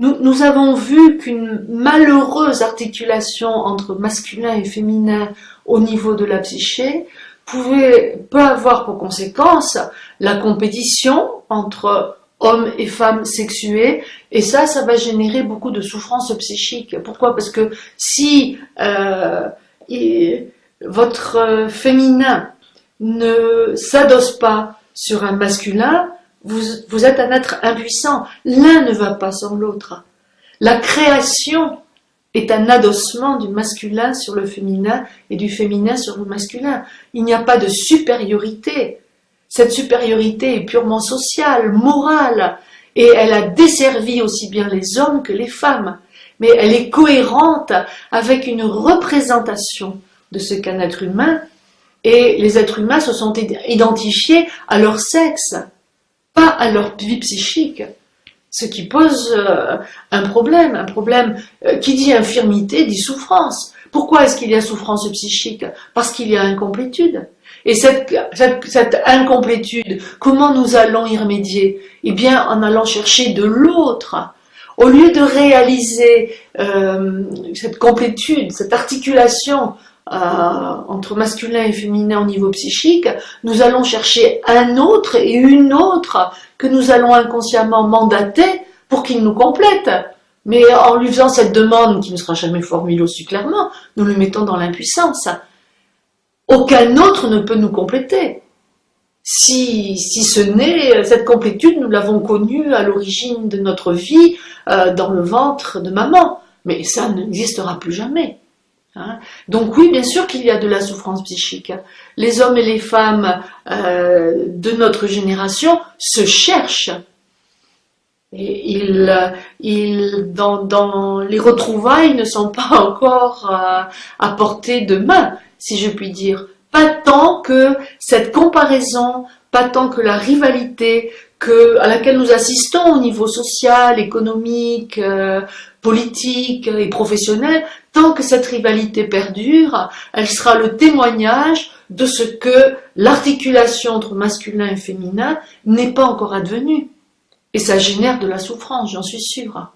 nous avons vu qu'une malheureuse articulation entre masculin et féminin au niveau de la psyché peut avoir pour conséquence la compétition entre hommes et femmes sexués, et ça va générer beaucoup de souffrances psychiques. Pourquoi? Parce que si votre féminin ne s'adosse pas sur un masculin, vous êtes un être impuissant. L'un ne va pas sans l'autre. La création est un adossement du masculin sur le féminin et du féminin sur le masculin. Il n'y a pas de supériorité. Cette supériorité est purement sociale, morale, et elle a desservi aussi bien les hommes que les femmes. Mais elle est cohérente avec une représentation de ce qu'un être humain, et les êtres humains se sont identifiés à leur sexe, pas à leur vie psychique. Ce qui pose un problème. Qui dit infirmité dit souffrance. Pourquoi est-ce qu'il y a souffrance psychique? Parce qu'il y a incomplétude. Et cette incomplétude, comment nous allons y remédier? Eh bien, en allant chercher de l'autre. Au lieu de réaliser cette complétude, cette articulation entre masculin et féminin au niveau psychique, nous allons chercher un autre et une autre que nous allons inconsciemment mandater pour qu'il nous complète. Mais en lui faisant cette demande qui ne sera jamais formulée aussi clairement, nous le mettons dans l'impuissance. Aucun autre ne peut nous compléter. Si ce n'est cette complétude, nous l'avons connue à l'origine de notre vie dans le ventre de maman. Mais ça n'existera plus jamais. Donc oui, bien sûr qu'il y a de la souffrance psychique. Les hommes et les femmes de notre génération se cherchent. Et dans les retrouvailles ne sont pas encore à portée de main, si je puis dire. Pas tant que cette comparaison, pas tant que la rivalité à laquelle nous assistons au niveau social, économique, politique et professionnel, tant que cette rivalité perdure, elle sera le témoignage de ce que l'articulation entre masculin et féminin n'est pas encore advenue. Et ça génère de la souffrance, j'en suis sûre.